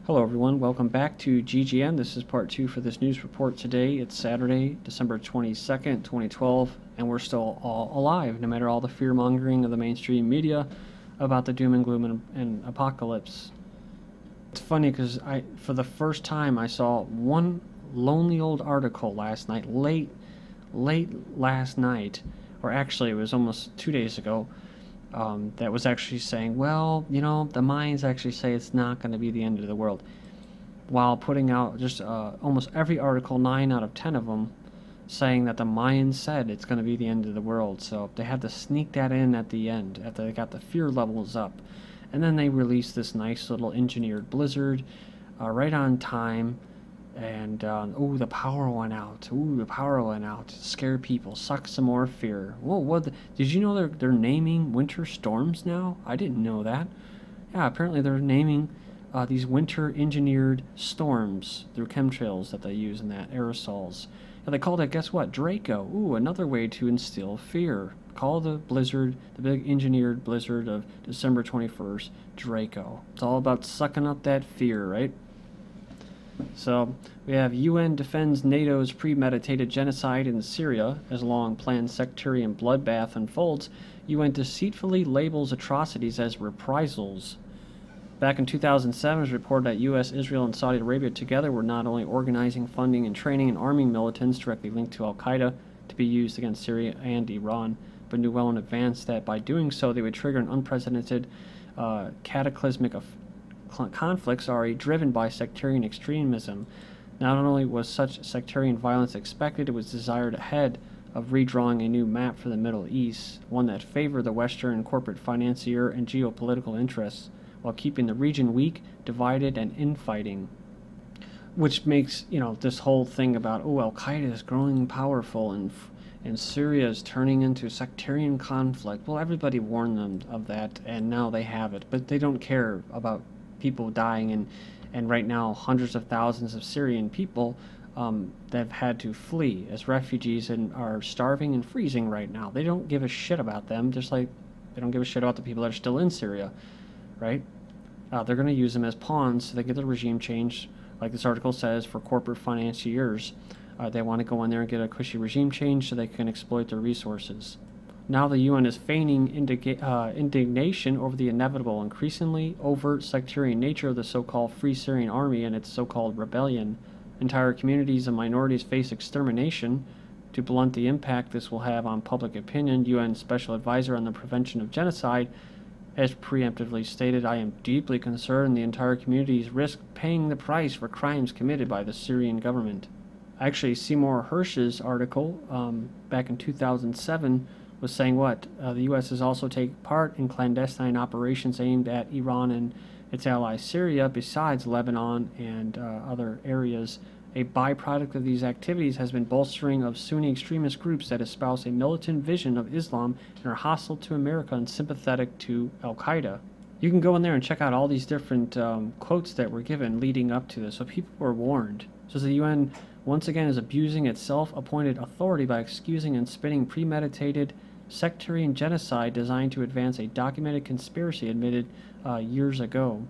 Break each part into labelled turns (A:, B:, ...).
A: Hello everyone, welcome back to GGN. This is part 2 for this news report today. It's Saturday, December 22nd, 2012, and we're still all alive, no matter all the fear-mongering of the mainstream media about the doom and gloom and apocalypse. It's funny because for the first time, I saw one lonely old article last night, late last night, or actually it was almost 2 days ago, that was actually saying, well, you know, the Mayans actually say it's not going to be the end of the world, while putting out just almost every article, 9 out of 10 of them, saying that the Mayans said it's going to be the end of the world. So they had to sneak that in at the end after they got the fear levels up. And then they released this nice little engineered blizzard right on time. And, oh, the power went out. Ooh, the power went out. Scare people. Suck some more fear. Whoa, did you know they're naming winter storms now? I didn't know that. Yeah, apparently they're naming these winter-engineered storms through chemtrails that they use in that, aerosols. And they called it, guess what? Draco. Ooh, another way to instill fear. Call the blizzard, the big engineered blizzard of December 21st, Draco. It's all about sucking up that fear, right? So we have UN defends NATO's premeditated genocide in Syria as long-planned sectarian bloodbath unfolds. UN deceitfully labels atrocities as reprisals. Back in 2007, it was reported that U.S., Israel, and Saudi Arabia together were not only organizing, funding, and training and arming militants directly linked to al-Qaeda to be used against Syria and Iran, but knew well in advance that by doing so they would trigger an unprecedented cataclysmic conflicts already driven by sectarian extremism. Not only was such sectarian violence expected, it was desired ahead of redrawing a new map for the Middle East, one that favored the Western corporate financier and geopolitical interests, while keeping the region weak, divided, and infighting. Which makes, you know, this whole thing about, oh, al-Qaeda is growing powerful and Syria is turning into sectarian conflict. Well, everybody warned them of that, and now they have it. But they don't care about people dying, and right now hundreds of thousands of Syrian people that have had to flee as refugees and are starving and freezing right now. They don't give a shit about them, just like they don't give a shit about the people that are still in Syria, right? They're going to use them as pawns so they get the regime changed, like this article says, for corporate financiers. They want to go in there and get a cushy regime change so they can exploit their resources. Now the UN is feigning indignation over the inevitable, increasingly overt sectarian nature of the so-called Free Syrian Army and its so-called rebellion. Entire communities and minorities face extermination. To blunt the impact this will have on public opinion, UN Special Advisor on the Prevention of Genocide has preemptively stated, I am deeply concerned the entire communities risk paying the price for crimes committed by the Syrian government. Actually, Seymour Hersh's article back in 2007 was saying what? The U.S. has also taken part in clandestine operations aimed at Iran and its ally Syria, besides Lebanon and other areas. A byproduct of these activities has been bolstering of Sunni extremist groups that espouse a militant vision of Islam and are hostile to America and sympathetic to al-Qaeda. You can go in there and check out all these different quotes that were given leading up to this, so people were warned. So the UN once again is abusing its self-appointed authority by excusing and spinning premeditated sectarian genocide designed to advance a documented conspiracy admitted years ago.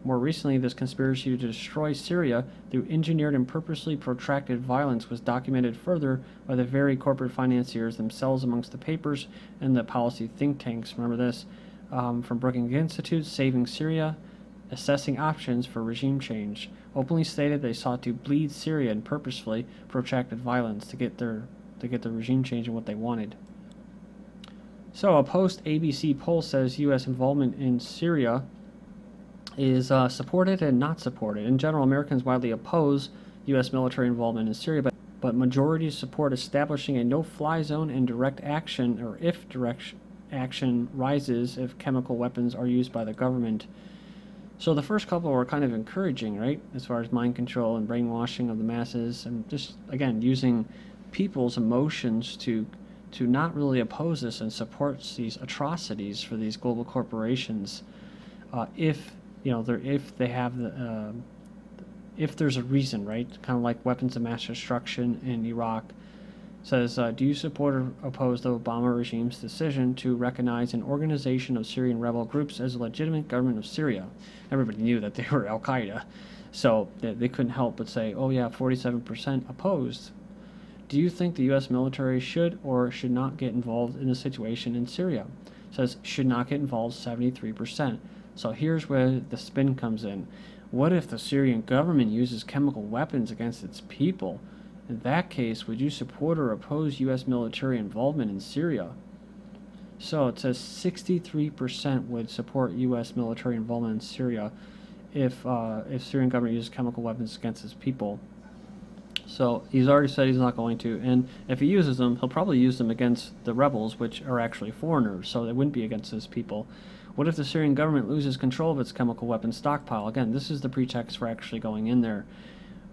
A: More recently, this conspiracy to destroy Syria through engineered and purposely protracted violence was documented further by the very corporate financiers themselves amongst the papers and the policy think tanks. Remember this, from Brookings Institute, Saving Syria, assessing options for regime change, openly stated they sought to bleed Syria and purposefully protracted violence to get the regime change and what they wanted. So a post-ABC poll says U.S. involvement in Syria is supported and not supported. In general, Americans widely oppose U.S. military involvement in Syria, but majorities support establishing a no-fly zone and direct action, or if direct action rises if chemical weapons are used by the government. So the first couple were kind of encouraging, right, as far as mind control and brainwashing of the masses, and just, again, using people's emotions to not really oppose this and support these atrocities for these global corporations, if they have the if there's a reason, right? Kind of like weapons of mass destruction in Iraq. Says, do you support or oppose the Obama regime's decision to recognize an organization of Syrian rebel groups as a legitimate government of Syria? Everybody knew that they were Al-Qaeda, so they couldn't help but say, oh yeah, 47% opposed. Do you think the U.S. military should or should not get involved in the situation in Syria? Says, should not get involved, 73%. So here's where the spin comes in. What if the Syrian government uses chemical weapons against its people? In that case, would you support or oppose U.S. military involvement in Syria? So it says 63% would support U.S. military involvement in Syria if Syrian government uses chemical weapons against its people. So he's already said he's not going to, and if he uses them, he'll probably use them against the rebels, which are actually foreigners, so they wouldn't be against his people. What if the Syrian government loses control of its chemical weapons stockpile? Again, this is the pretext for actually going in there.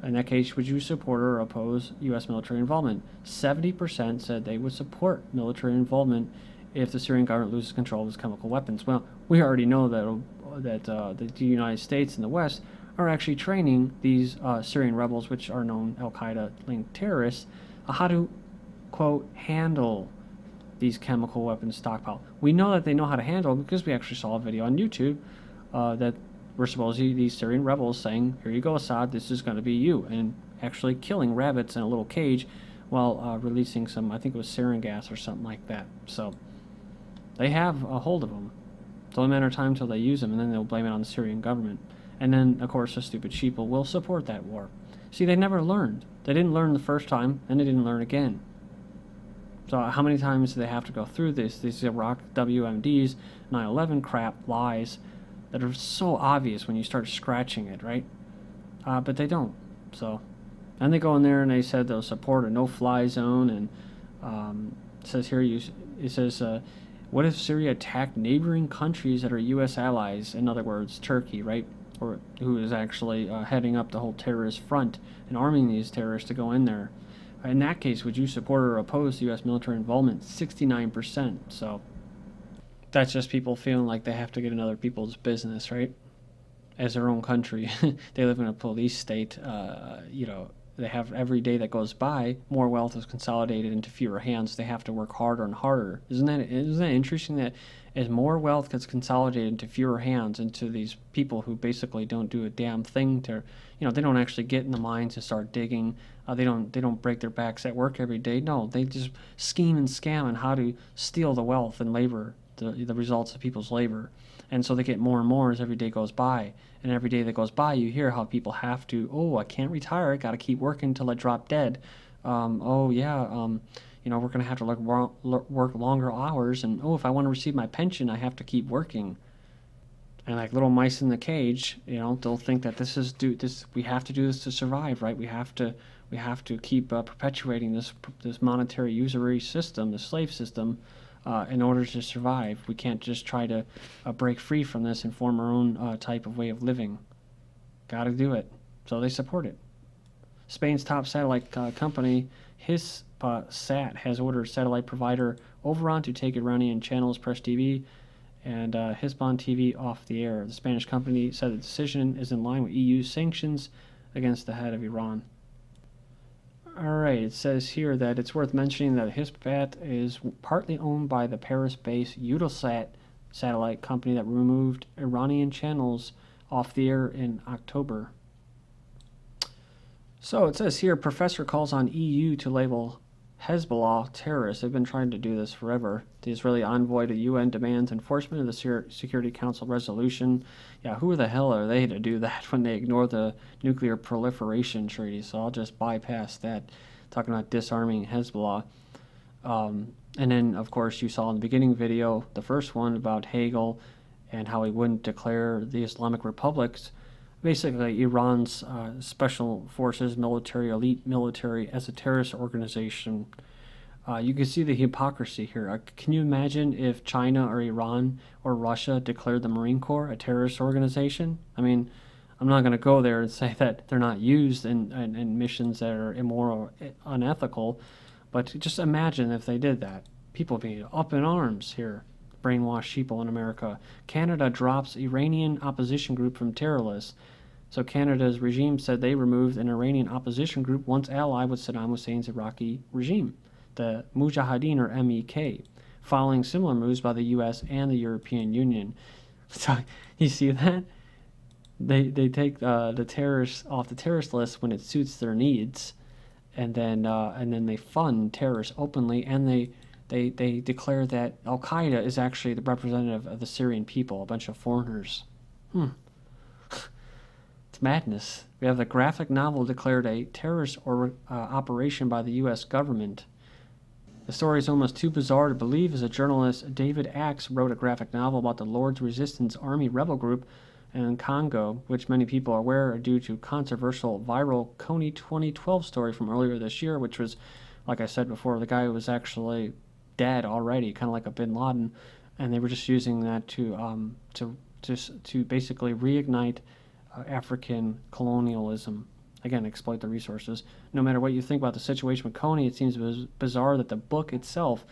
A: In that case, would you support or oppose U.S. military involvement? 70% said they would support military involvement if the Syrian government loses control of its chemical weapons. Well, we already know that the United States and the West are actually training these Syrian rebels, which are known Al-Qaeda-linked terrorists, how to, quote, handle these chemical weapons stockpile. We know that they know how to handle them because we actually saw a video on YouTube that were supposedly these Syrian rebels saying, here you go, Assad, this is going to be you, and actually killing rabbits in a little cage while releasing some, I think it was sarin gas or something like that. So they have a hold of them. It's only a matter of time until they use them, and then they'll blame it on the Syrian government. And then, of course, the stupid Sheeple will support that war. See, they never learned. They didn't learn the first time, and they didn't learn again. So how many times do they have to go through this? These Iraq WMDs, 9/11 crap, lies, that are so obvious when you start scratching it, right? But they don't. So, and they go in there and they said they'll support a no-fly zone, and it says here, it says, what if Syria attacked neighboring countries that are U.S. allies? In other words, Turkey, right? Or who is actually heading up the whole terrorist front and arming these terrorists to go in there. In that case, would you support or oppose U.S. military involvement? 69%. So that's just people feeling like they have to get in other people's business, right? As their own country. They live in a police state. You know, they have every day that goes by, more wealth is consolidated into fewer hands. They have to work harder and harder. Isn't that interesting that as more wealth gets consolidated into fewer hands, into these people who basically don't do a damn thing to, you know, they don't actually get in the mines and start digging. They don't break their backs at work every day. No, they just scheme and scam on how to steal the wealth and labor, the results of people's labor. And so they get more and more as every day goes by. And every day that goes by, you hear how people have to, oh, I can't retire. I got to keep working until I drop dead. Oh, yeah, you know, we're going to have to work longer hours. And, oh, if I want to receive my pension, I have to keep working. And like little mice in the cage, you know, they'll think that we have to do this to survive, right? We have to keep perpetuating this monetary usury system, the slave system, in order to survive. We can't just try to break free from this and form our own type of way of living. Got to do it. So they support it. Spain's top satellite company, Hispasat, has ordered satellite provider Overon to take Iranian channels, Press TV, and Hispan TV off the air. The Spanish company said the decision is in line with EU sanctions against the head of Iran. Alright, it says here that it's worth mentioning that Hispasat is partly owned by the Paris-based Eutelsat satellite company that removed Iranian channels off the air in October. So it says here, professor calls on EU to label Hezbollah terrorists. They've been trying to do this forever. The Israeli envoy to UN demands enforcement of the Security Council resolution. Yeah, who the hell are they to do that when they ignore the nuclear proliferation treaty? So I'll just bypass that, talking about disarming Hezbollah. And then, of course, you saw in the beginning video, the first one about Hegel and how he wouldn't declare the Islamic republics, basically Iran's special forces, elite military, as a terrorist organization. You can see the hypocrisy here. Can you imagine if China or Iran or Russia declared the Marine Corps a terrorist organization? I mean, I'm not going to go there and say that they're not used in missions that are immoral, unethical, but just imagine if they did that. People being up in arms here. Brainwashed sheeple in America. Canada drops Iranian opposition group from terror list. So Canada's regime said they removed an Iranian opposition group once allied with Saddam Hussein's Iraqi regime. the Mujahideen, or MEK, following similar moves by the U.S. and the European Union. So you see that? They take the terrorists off the terrorist list when it suits their needs, and then they fund terrorists openly, and they declare that Al Qaeda is actually the representative of the Syrian people, a bunch of foreigners. It's madness. We have the graphic novel declared a terrorist operation by the U.S. government. The story is almost too bizarre to believe, as a journalist, David Axe, wrote a graphic novel about the Lord's Resistance Army rebel group in Congo, which many people are aware are due to controversial viral Kony 2012 story from earlier this year, which was, like I said before, the guy who was actually dead already, kind of like a bin Laden, and they were just using that to basically reignite African colonialism. Again, exploit the resources. No matter what you think about the situation with Kony, it seems bizarre that the book itself,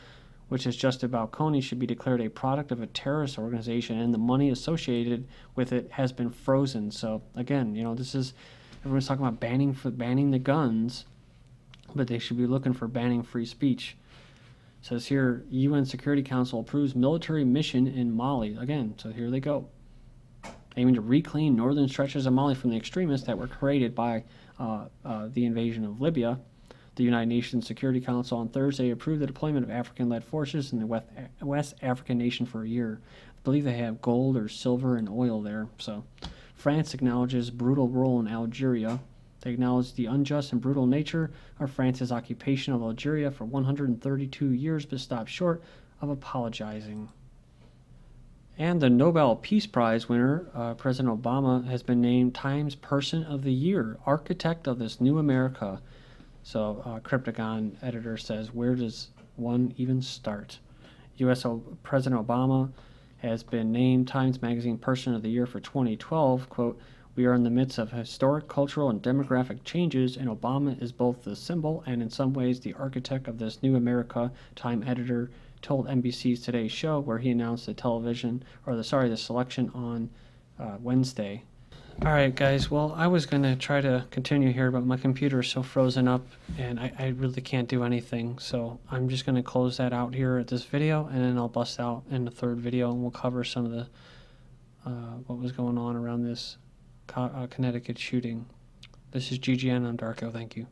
A: which is just about Kony, should be declared a product of a terrorist organization, and the money associated with it has been frozen. So again, this is, everyone's talking about banning the guns, but they should be looking for banning free speech. It says here, UN Security Council approves military mission in Mali. Again, so here they go, aiming to reclaim northern stretches of Mali from the extremists that were created by the invasion of Libya. The United Nations Security Council on Thursday approved the deployment of African-led forces in the West African nation for a year. I believe they have gold or silver and oil there. So, France acknowledges brutal role in Algeria. They acknowledge the unjust and brutal nature of France's occupation of Algeria for 132 years, but stopped short of apologizing. And the Nobel Peace Prize winner, President Obama, has been named Times Person of the Year, architect of this new America. So Cryptagon editor says, where does one even start? U.S. President Obama has been named Times Magazine Person of the Year for 2012. Quote, we are in the midst of historic, cultural, and demographic changes, and Obama is both the symbol and in some ways the architect of this new America, Time editor told NBC's Today Show, where he announced the selection on Wednesday. All right, guys. Well, I was going to try to continue here, but my computer is so frozen up, and I really can't do anything. So I'm just going to close that out here at this video, and then I'll bust out in the third video, and we'll cover some of the what was going on around this Connecticut shooting. This is GGN. I'm Darko. Thank you.